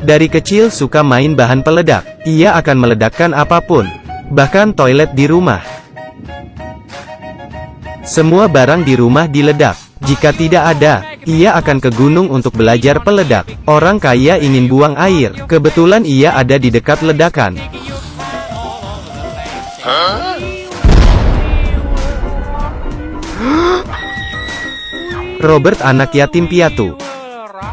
Dari kecil suka main bahan peledak. Ia akan meledakkan apapun, bahkan toilet di rumah. Semua barang di rumah diledak. Jika tidak ada, ia akan ke gunung untuk belajar peledak. Orang kaya ingin buang air. Kebetulan ia ada di dekat ledakan. Robert anak yatim piatu.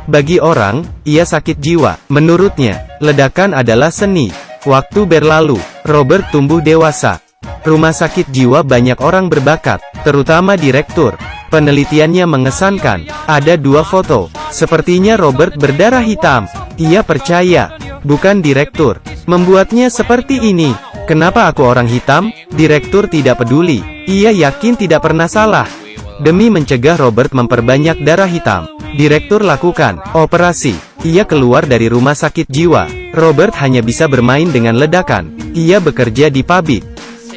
Bagi orang, ia sakit jiwa. Menurutnya, ledakan adalah seni. Waktu berlalu, Robert tumbuh dewasa. Rumah sakit jiwa banyak orang berbakat, terutama direktur. Penelitiannya mengesankan. Ada 2 foto. Sepertinya Robert berdarah hitam. Ia percaya, bukan direktur membuatnya seperti ini. Kenapa aku orang hitam? Direktur tidak peduli. Ia yakin tidak pernah salah. Demi mencegah Robert memperbanyak darah hitam, direktur lakukan operasi. Ia keluar dari rumah sakit jiwa. Robert hanya bisa bermain dengan ledakan. Ia bekerja di pabrik.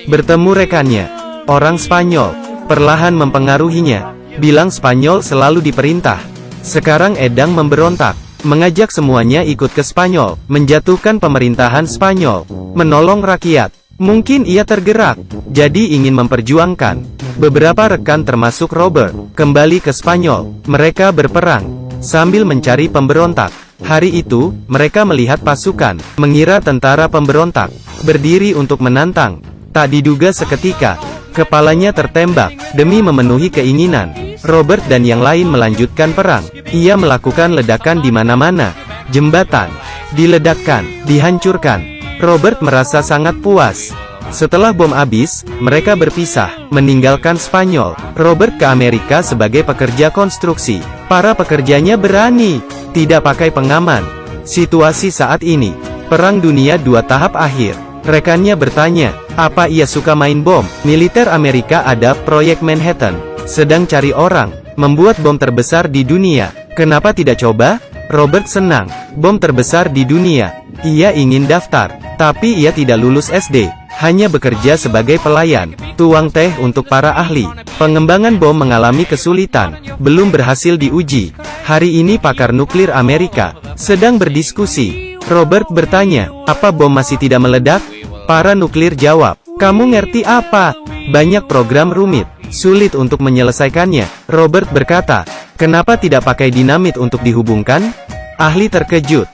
Bertemu rekannya, orang Spanyol, perlahan mempengaruhinya. Bilang Spanyol selalu diperintah. Sekarang Edang memberontak, mengajak semuanya ikut ke Spanyol, menjatuhkan pemerintahan Spanyol, menolong rakyat. Mungkin ia tergerak, jadi ingin memperjuangkan. Beberapa rekan termasuk Robert, kembali ke Spanyol. Mereka berperang, sambil mencari pemberontak. Hari itu, mereka melihat pasukan, mengira tentara pemberontak, berdiri untuk menantang. Tak diduga seketika, kepalanya tertembak. Demi memenuhi keinginan, Robert dan yang lain melanjutkan perang. Ia melakukan ledakan di mana-mana. Jembatan diledakkan, dihancurkan. Robert merasa sangat puas. Setelah bom habis, mereka berpisah, meninggalkan Spanyol. Robert ke Amerika sebagai pekerja konstruksi. Para pekerjanya berani, tidak pakai pengaman. Situasi saat ini, Perang Dunia II tahap akhir. Rekannya bertanya, apa ia suka main bom? Militer Amerika ada proyek Manhattan, sedang cari orang, membuat bom terbesar di dunia. Kenapa tidak coba? Robert senang, bom terbesar di dunia. Ia ingin daftar, tapi ia tidak lulus SD, hanya bekerja sebagai pelayan, tuang teh untuk para ahli. Pengembangan bom mengalami kesulitan, belum berhasil diuji. Hari ini pakar nuklir Amerika sedang berdiskusi. Robert bertanya, apa bom masih tidak meledak? Para nuklir jawab, kamu ngerti apa? Banyak program rumit, sulit untuk menyelesaikannya. Robert berkata, kenapa tidak pakai dinamit untuk dihubungkan? Ahli terkejut.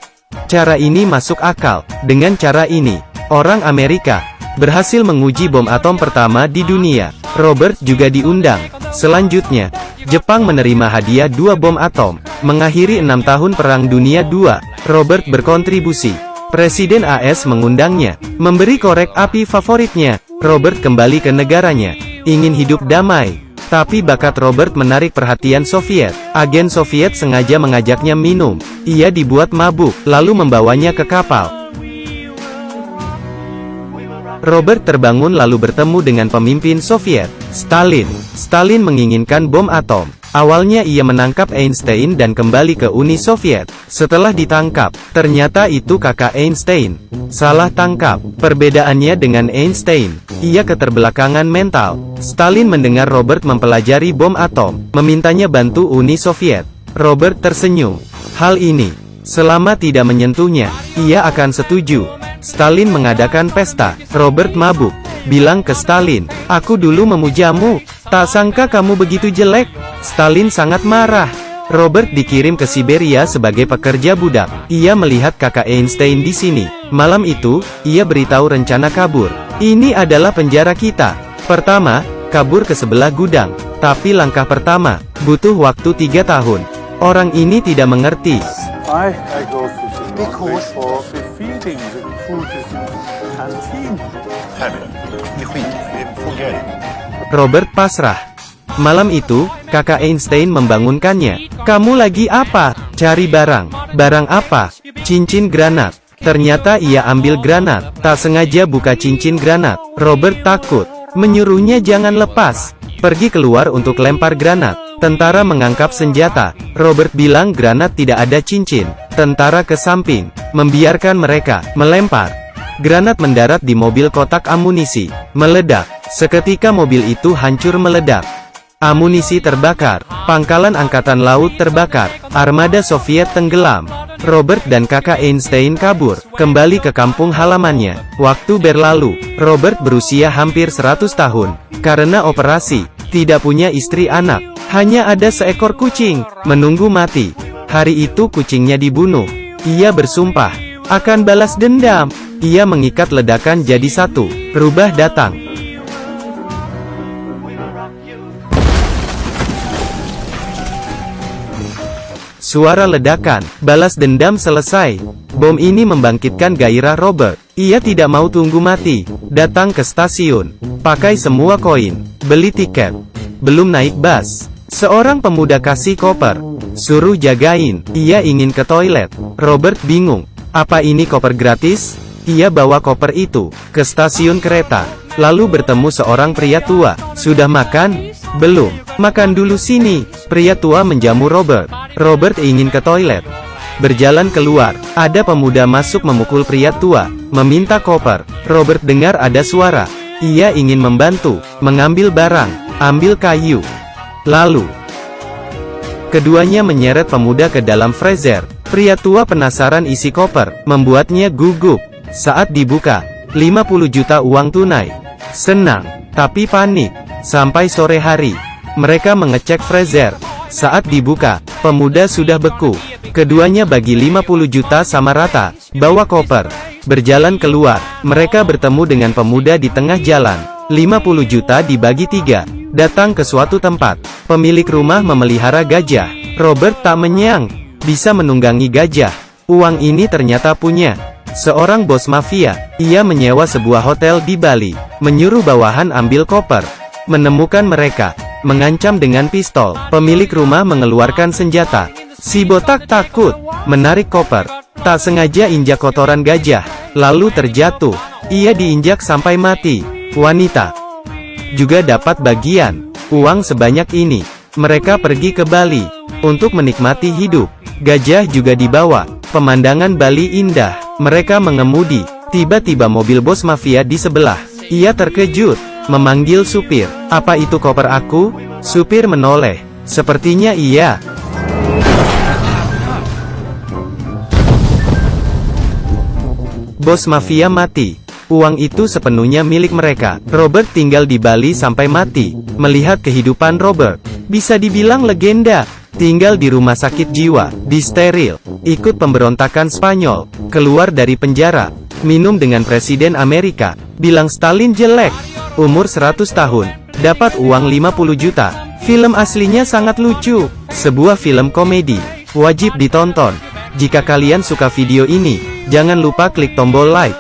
Cara ini masuk akal. Dengan cara ini, orang Amerika berhasil menguji bom atom pertama di dunia. Robert juga diundang. Selanjutnya, Jepang menerima hadiah 2 bom atom. Mengakhiri 6 tahun Perang Dunia II, Robert berkontribusi. Presiden AS mengundangnya, memberi korek api favoritnya. Robert kembali ke negaranya, ingin hidup damai. Tapi bakat Robert menarik perhatian Soviet. Agen Soviet sengaja mengajaknya minum. Ia dibuat mabuk, lalu membawanya ke kapal. Robert terbangun lalu bertemu dengan pemimpin Soviet, Stalin. Stalin menginginkan bom atom. Awalnya ia menangkap Einstein dan kembali ke Uni Soviet. Setelah ditangkap, ternyata itu kakak Einstein. Salah tangkap. Perbedaannya dengan Einstein, ia keterbelakangan mental. Stalin mendengar Robert mempelajari bom atom, memintanya bantu Uni Soviet. Robert tersenyum. Hal ini, selama tidak menyentuhnya, ia akan setuju. Stalin mengadakan pesta. Robert mabuk, bilang ke Stalin, aku dulu memujamu, tak sangka kamu begitu jelek. Stalin sangat marah. Robert dikirim ke Siberia sebagai pekerja budak. Ia melihat kakak Einstein di sini. Malam itu, ia beritahu rencana kabur. Ini adalah penjara kita. Pertama, kabur ke sebelah gudang. Tapi langkah pertama, butuh waktu 3 tahun. Orang ini tidak mengerti. I go to because for the feeding the food is in canteen. Forget it. Robert pasrah. Malam itu, kakak Einstein membangunkannya. Kamu lagi apa? Cari barang. Barang apa? Cincin granat. Ternyata ia ambil granat. Tak sengaja buka cincin granat. Robert takut. Menyuruhnya jangan lepas. Pergi keluar untuk lempar granat. Tentara mengangkap senjata. Robert bilang granat tidak ada cincin. Tentara ke samping, membiarkan mereka melempar. Granat mendarat di mobil kotak amunisi. Meledak. Seketika mobil itu hancur meledak. Amunisi terbakar. Pangkalan Angkatan Laut terbakar. Armada Soviet tenggelam. Robert dan kakak Einstein kabur, kembali ke kampung halamannya. Waktu berlalu. Robert berusia hampir 100 tahun. Karena operasi, tidak punya istri anak. Hanya ada seekor kucing, menunggu mati. Hari itu kucingnya dibunuh. Ia bersumpah akan balas dendam. Ia mengikat ledakan jadi satu. Rubah datang. Suara ledakan, balas dendam selesai. Bom ini membangkitkan gairah Robert. Ia tidak mau tunggu mati. Datang ke stasiun. Pakai semua koin. Beli tiket. Belum naik bus. Seorang pemuda kasih koper. Suruh jagain. Ia ingin ke toilet. Robert bingung. Apa ini koper gratis? Ia bawa koper itu ke stasiun kereta. Lalu bertemu seorang pria tua. Sudah makan? Belum. Makan dulu sini. Pria tua menjamu Robert. Robert ingin ke toilet. Berjalan keluar. Ada pemuda masuk memukul pria tua. Meminta koper. Robert dengar ada suara. Ia ingin membantu. Mengambil barang. Ambil kayu. Lalu keduanya menyeret pemuda ke dalam freezer. Pria tua penasaran isi koper. Membuatnya gugup. Saat dibuka, 50 juta uang tunai. Senang, tapi panik. Sampai sore hari, mereka mengecek freezer. Saat dibuka, pemuda sudah beku. Keduanya bagi 50 juta sama rata. Bawa koper. Berjalan keluar. Mereka bertemu dengan pemuda di tengah jalan. 50 juta dibagi 3. Datang ke suatu tempat. Pemilik rumah memelihara gajah. Robert tak menyang bisa menunggangi gajah. Uang ini ternyata punya seorang bos mafia. Ia menyewa sebuah hotel di Bali. Menyuruh bawahan ambil koper. Menemukan mereka. Mengancam dengan pistol. Pemilik rumah mengeluarkan senjata. Si botak takut. Menarik koper. Tak sengaja injak kotoran gajah. Lalu terjatuh. Ia diinjak sampai mati. Wanita juga dapat bagian uang sebanyak ini. Mereka pergi ke Bali untuk menikmati hidup. Gajah juga dibawa. Pemandangan Bali indah. Mereka mengemudi. Tiba-tiba mobil bos mafia di sebelah. Ia terkejut. Memanggil supir. Apa itu koper aku? Supir menoleh. Sepertinya iya. Bos mafia mati. Uang itu sepenuhnya milik mereka. Robert tinggal di Bali sampai mati. Melihat kehidupan Robert, bisa dibilang legenda. Tinggal di rumah sakit jiwa, disteril, ikut pemberontakan Spanyol, keluar dari penjara, minum dengan Presiden Amerika, bilang Stalin jelek. Umur 100 tahun, dapat uang 50 juta. Film aslinya sangat lucu. Sebuah film komedi, wajib ditonton. Jika kalian suka video ini, jangan lupa klik tombol like,